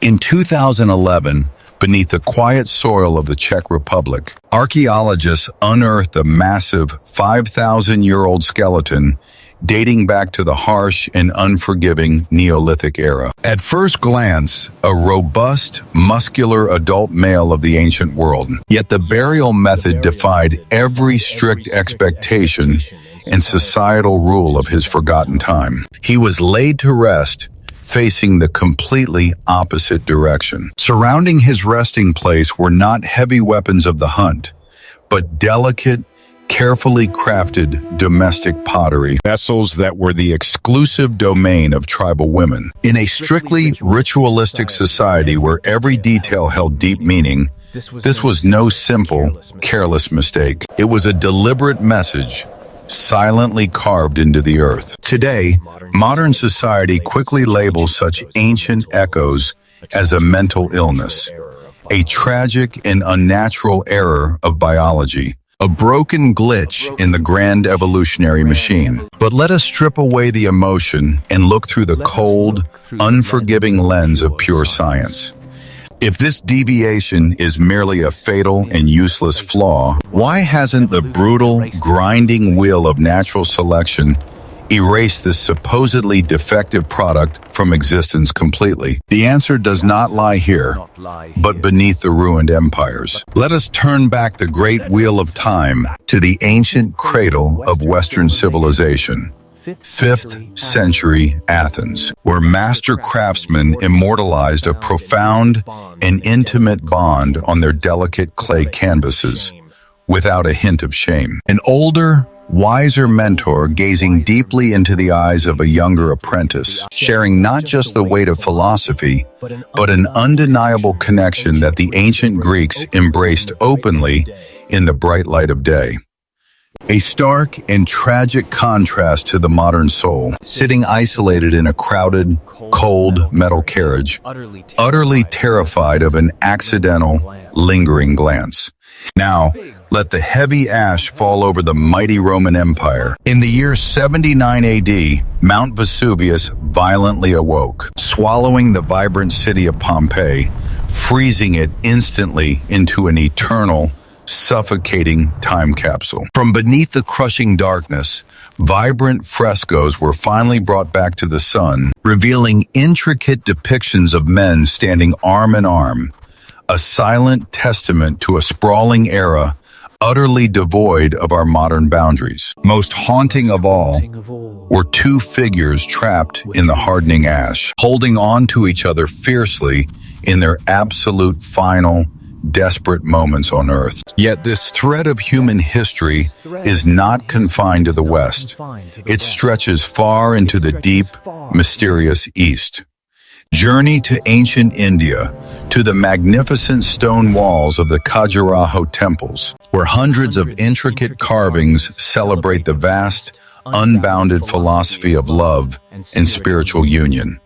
In 2011, beneath the quiet soil of the Czech Republic, archaeologists unearthed a massive 5,000-year-old skeleton dating back to the harsh and unforgiving Neolithic era. At first glance, a robust, muscular adult male of the ancient world. Yet the burial method defied every strict expectation and societal rule of his forgotten time. He was laid to rest, facing the completely opposite direction. Surrounding his resting place were not heavy weapons of the hunt, but delicate, carefully crafted domestic pottery, vessels that were the exclusive domain of tribal women. In a strictly ritualistic society where every detail held deep meaning, this was no simple, careless mistake. It was a deliberate message, silently carved into the earth. Today, modern society quickly labels such ancient echoes as a mental illness, a tragic and unnatural error of biology, a broken glitch in the grand evolutionary machine. But let us strip away the emotion and look through the cold, unforgiving lens of pure science. If this deviation is merely a fatal and useless flaw, why hasn't the brutal, grinding wheel of natural selection erased this supposedly defective product from existence completely? The answer does not lie here, but beneath the ruined empires. Let us turn back the great wheel of time to the ancient cradle of Western civilization. 5th century Athens, where master craftsmen immortalized a profound and intimate bond on their delicate clay canvases, without a hint of shame. An older, wiser mentor gazing deeply into the eyes of a younger apprentice, sharing not just the weight of philosophy, but an undeniable connection that the ancient Greeks embraced openly in the bright light of day. A stark and tragic contrast to the modern soul, sitting isolated in a crowded, cold metal carriage, utterly terrified of an accidental, lingering glance. Now, let the heavy ash fall over the mighty Roman Empire. In the year 79 AD, Mount Vesuvius violently awoke, swallowing the vibrant city of Pompeii, freezing it instantly into an eternal, suffocating time capsule. From beneath the crushing darkness, vibrant frescoes were finally brought back to the sun, revealing intricate depictions of men standing arm in arm, a silent testament to a sprawling era utterly devoid of our modern boundaries. Most haunting of all were two figures trapped in the hardening ash, holding on to each other fiercely in their absolute final, desperate moments on Earth. Yet this thread of human history is not confined to the West. It stretches far into the deep, mysterious East. Journey to ancient India, to the magnificent stone walls of the Khajuraho temples, where hundreds of intricate carvings celebrate the vast, unbounded philosophy of love and spiritual union.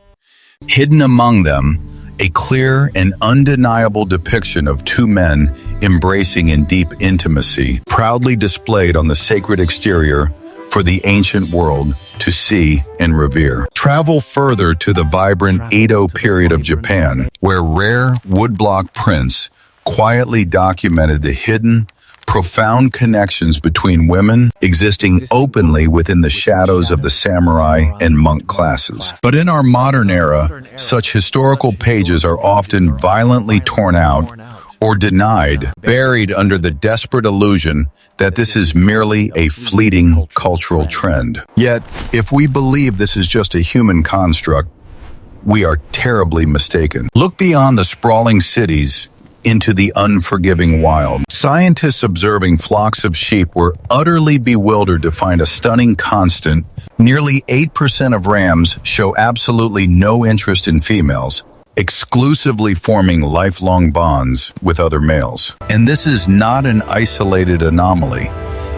Hidden among them, a clear and undeniable depiction of two men embracing in deep intimacy, proudly displayed on the sacred exterior for the ancient world to see and revere. Travel further to the vibrant Edo period of Japan, where rare woodblock prints quietly documented the hidden, profound connections between women existing openly within the shadows of the samurai and monk classes. But in our modern era, such historical pages are often violently torn out or denied, buried under the desperate illusion that this is merely a fleeting cultural trend. Yet, if we believe this is just a human construct, we are terribly mistaken. Look beyond the sprawling cities into the unforgiving wild. Scientists observing flocks of sheep were utterly bewildered to find a stunning constant. Nearly 8% of rams show absolutely no interest in females, exclusively forming lifelong bonds with other males. And this is not an isolated anomaly.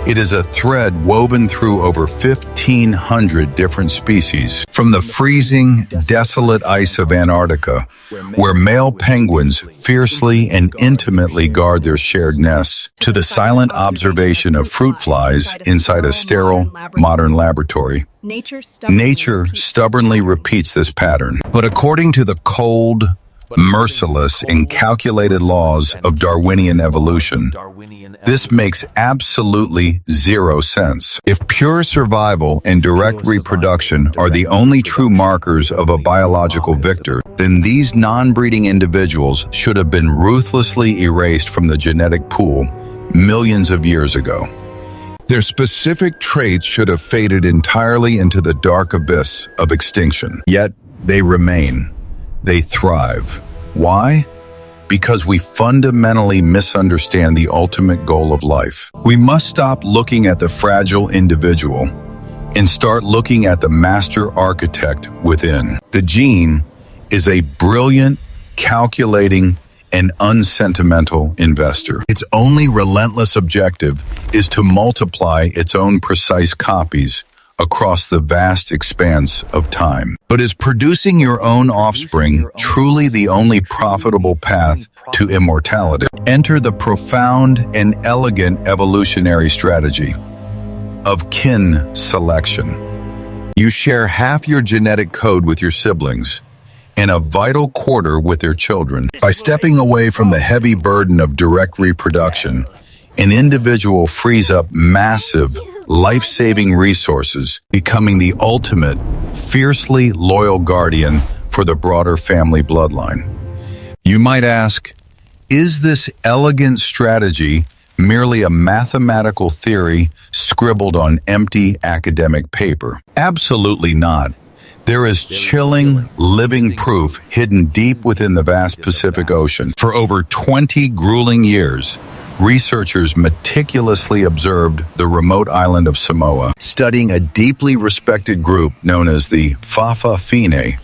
It is a thread woven through over 1,500 different species, from the freezing, desolate ice of Antarctica, where male penguins fiercely and intimately guard their shared nests, to the silent observation of fruit flies inside a sterile, modern laboratory. Nature stubbornly repeats this pattern. But according to the cold, merciless and calculated laws of Darwinian evolution. This makes absolutely zero sense. If pure survival and direct reproduction are the only true markers of a biological victor, then these non-breeding individuals should have been ruthlessly erased from the genetic pool millions of years ago. Their specific traits should have faded entirely into the dark abyss of extinction. Yet they remain. They thrive. Why? Because we fundamentally misunderstand the ultimate goal of life. We must stop looking at the fragile individual and start looking at the master architect within. The gene is a brilliant, calculating, and unsentimental investor. Its only relentless objective is to multiply its own precise copies across the vast expanse of time. But is producing your own offspring truly the only profitable path to immortality? Enter the profound and elegant evolutionary strategy of kin selection. You share half your genetic code with your siblings and a vital quarter with their children. By stepping away from the heavy burden of direct reproduction, an individual frees up massive, life-saving resources, becoming the ultimate, fiercely loyal guardian for the broader family bloodline. You might ask, is this elegant strategy merely a mathematical theory scribbled on empty academic paper? Absolutely not. There is chilling, living proof hidden deep within the vast Pacific Ocean. For over 20 grueling years, researchers meticulously observed the remote island of Samoa, studying a deeply respected group known as the Fa'afafine,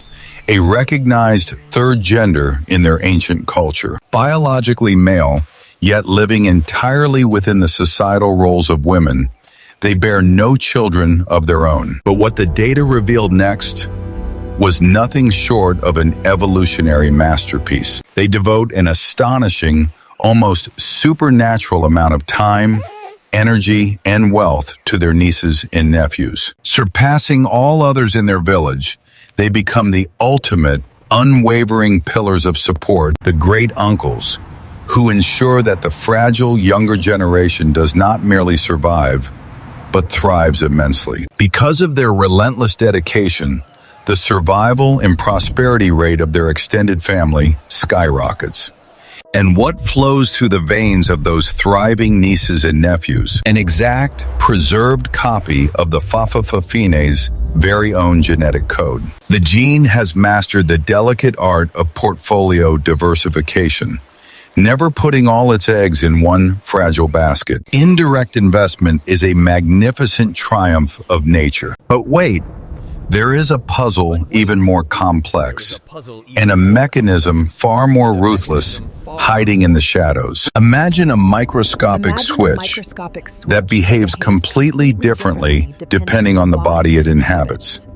a recognized third gender in their ancient culture. Biologically male, yet living entirely within the societal roles of women, they bear no children of their own. But what the data revealed next was nothing short of an evolutionary masterpiece. They devote an astonishing, almost supernatural amount of time, energy, and wealth to their nieces and nephews. Surpassing all others in their village, they become the ultimate, unwavering pillars of support, the great uncles, who ensure that the fragile younger generation does not merely survive, but thrives immensely. Because of their relentless dedication, the survival and prosperity rate of their extended family skyrockets. And what flows through the veins of those thriving nieces and nephews? An exact, preserved copy of the Fa'afafine's very own genetic code. The gene has mastered the delicate art of portfolio diversification, never putting all its eggs in one fragile basket. Indirect investment is a magnificent triumph of nature. But wait, there is a puzzle even more complex, and a mechanism far more ruthless hiding in the shadows. Imagine a microscopic switch that behaves completely differently depending on the body it inhabits.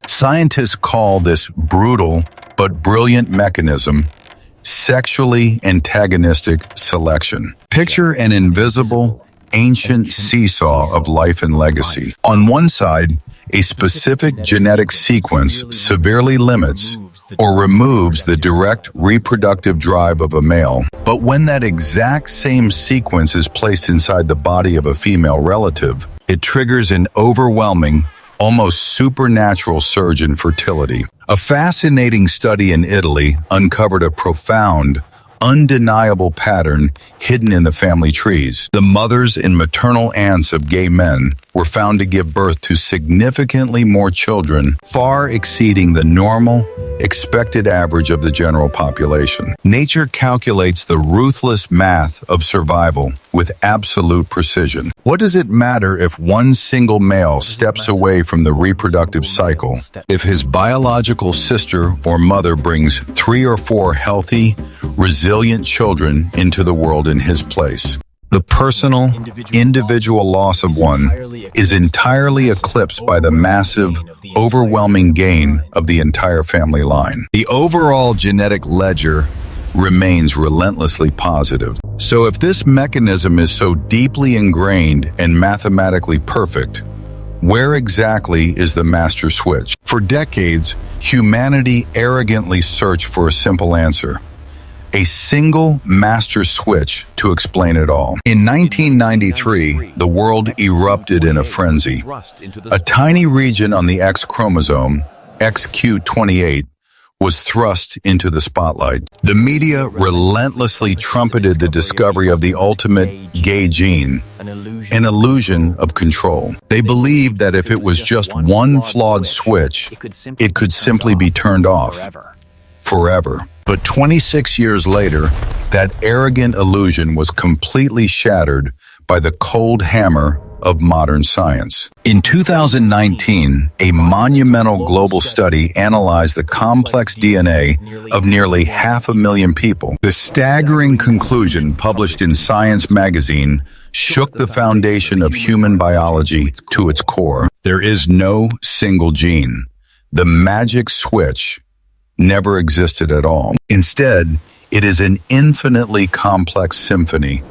Scientists call this brutal but brilliant mechanism sexually antagonistic selection. Picture an invisible, ancient seesaw of life and legacy. On one side, a specific genetic sequence severely limits or removes the direct reproductive drive of a male. But when that exact same sequence is placed inside the body of a female relative, it triggers an overwhelming, almost supernatural surge in fertility. A fascinating study in Italy uncovered a profound, undeniable pattern hidden in the family trees. The mothers and maternal aunts of gay men were found to give birth to significantly more children, far exceeding the normal, expected average of the general population. Nature calculates the ruthless math of survival with absolute precision. What does it matter if one single male steps away from the reproductive cycle, if his biological sister or mother brings 3 or 4 healthy, resilient children into the world in his place? The personal, individual loss of one is entirely eclipsed by the massive, overwhelming gain of the entire family line. The overall genetic ledger remains relentlessly positive. So if this mechanism is so deeply ingrained and mathematically perfect, where exactly is the master switch? For For decades, humanity arrogantly searched for a simple answer. A single master switch to explain it all. In 1993, the world erupted in a frenzy. A tiny region on the X chromosome, XQ28, was thrust into the spotlight. The media relentlessly trumpeted the discovery of the ultimate gay gene, an illusion of control. They believed that if it was just one flawed switch, it could simply be turned off forever. But 26 years later, that arrogant illusion was completely shattered by the cold hammer of modern science. In 2019, a monumental global study analyzed the complex DNA of nearly 500,000 people. The staggering conclusion, published in Science magazine, shook the foundation of human biology to its core. There is no single gene. The magic switch never existed at all. Instead, it is an infinitely complex symphony.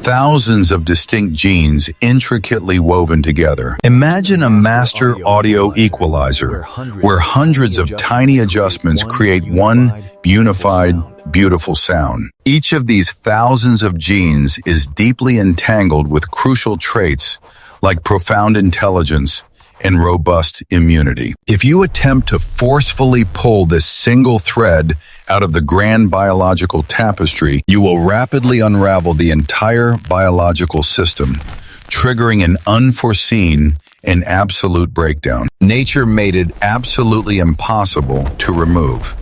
Thousands of distinct genes intricately woven together. Imagine a master audio equalizer where hundreds of tiny adjustments create one unified, beautiful sound. Each of these thousands of genes is deeply entangled with crucial traits like profound intelligence and robust immunity. If you attempt to forcefully pull this single thread out of the grand biological tapestry, you will rapidly unravel the entire biological system, triggering an unforeseen and absolute breakdown. Nature made it absolutely impossible to remove.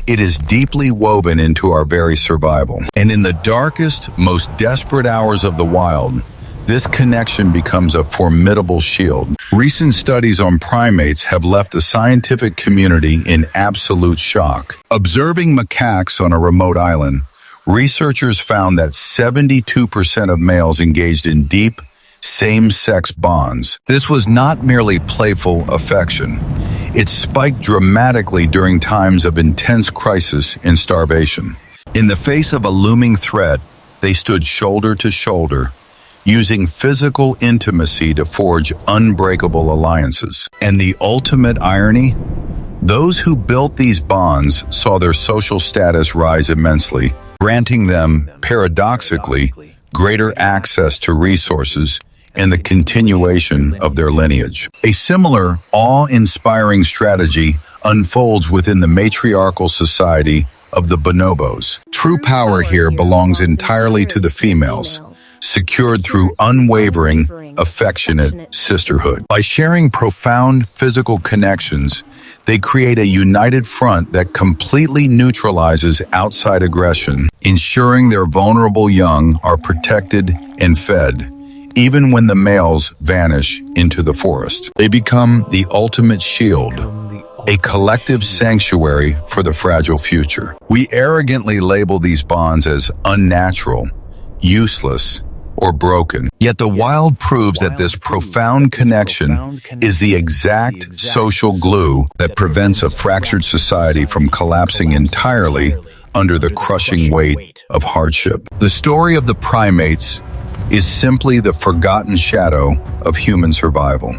It is deeply woven into our very survival. And in the darkest, most desperate hours of the wild, this connection becomes a formidable shield. Recent studies on primates have left the scientific community in absolute shock. Observing macaques on a remote island, researchers found that 72% of males engaged in deep, same-sex bonds. This was not merely playful affection. It spiked dramatically during times of intense crisis and starvation. In the face of a looming threat, they stood shoulder to shoulder, using physical intimacy to forge unbreakable alliances. And the ultimate irony? Those who built these bonds saw their social status rise immensely, granting them, paradoxically, greater access to resources and the continuation of their lineage. A similar, awe-inspiring strategy unfolds within the matriarchal society of the bonobos. True power here belongs entirely to the females, secured through unwavering, affectionate sisterhood. By sharing profound physical connections, they create a united front that completely neutralizes outside aggression, ensuring their vulnerable young are protected and fed, even when the males vanish into the forest. They become the ultimate shield, a collective sanctuary for the fragile future. We arrogantly label these bonds as unnatural, useless, or broken. Yet the wild proves that this profound connection is the exact social glue that prevents a fractured society from collapsing entirely under the crushing weight of hardship. The story of the primates is simply the forgotten shadow of human survival.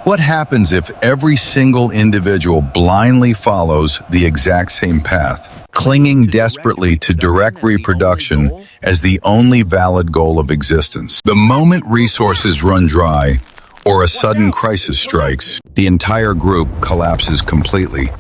What happens if every single individual blindly follows the exact same path, clinging desperately to direct reproduction as the only valid goal of existence? The moment resources run dry or a sudden crisis strikes, the entire group collapses completely,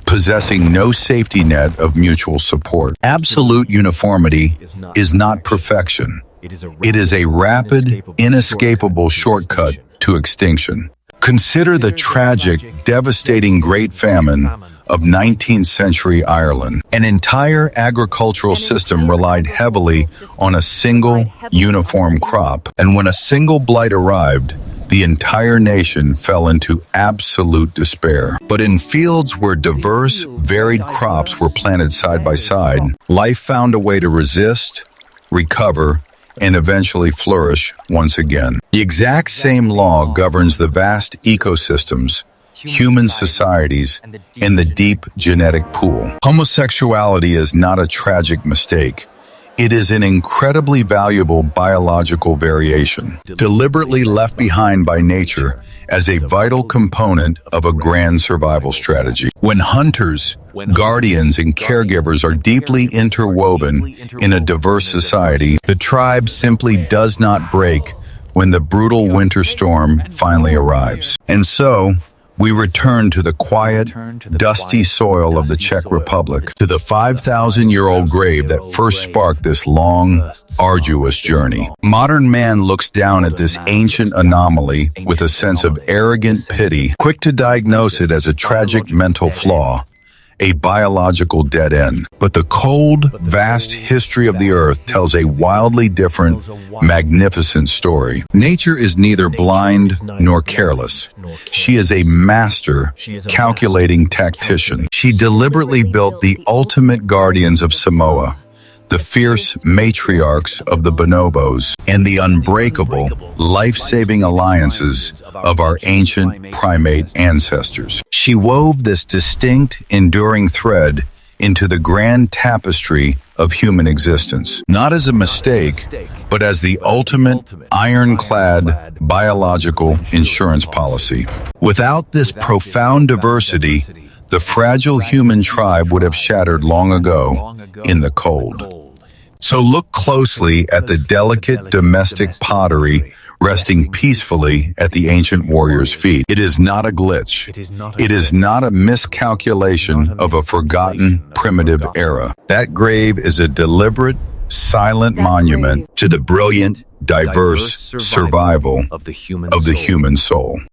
possessing no safety net of mutual support. Absolute uniformity is not perfection. It is a rapid, inescapable shortcut to extinction. Consider the tragic, devastating Great Famine of 19th century Ireland. An entire agricultural system relied heavily on a single, uniform crop. And when a single blight arrived, the entire nation fell into absolute despair. But in fields where diverse, varied crops were planted side by side, life found a way to resist, recover, and eventually flourish once again. The exact same law governs the vast ecosystems, human societies, and the deep genetic pool. Homosexuality is not a tragic mistake. It is an incredibly valuable biological variation, deliberately left behind by nature as a vital component of a grand survival strategy. When hunters, guardians, and caregivers are deeply interwoven in a diverse society, the tribe simply does not break when the brutal winter storm finally arrives. And so, we return to the quiet, dusty soil of the Czech Republic, to the 5,000-year-old grave that first sparked this long, arduous journey. Modern man looks down at this ancient anomaly with a sense of arrogant pity, quick to diagnose it as a tragic mental flaw, a biological dead end. But the cold, vast history of the Earth tells a wildly different, magnificent story. Nature is neither blind nor careless. She is a master, calculating tactician. She deliberately built the ultimate guardians of Samoa, the fierce matriarchs of the bonobos, and the unbreakable, life-saving alliances of our ancient primate ancestors. She wove this distinct, enduring thread into the grand tapestry of human existence, not as a mistake, but as the ultimate ironclad biological insurance policy. Without this profound diversity, the fragile human tribe would have shattered long ago in the cold. So look closely at the delicate domestic pottery resting peacefully at the ancient warrior's feet. It is not a glitch. It is not a miscalculation of a forgotten primitive era. That grave is a deliberate, silent monument to the brilliant, diverse survival of the human soul.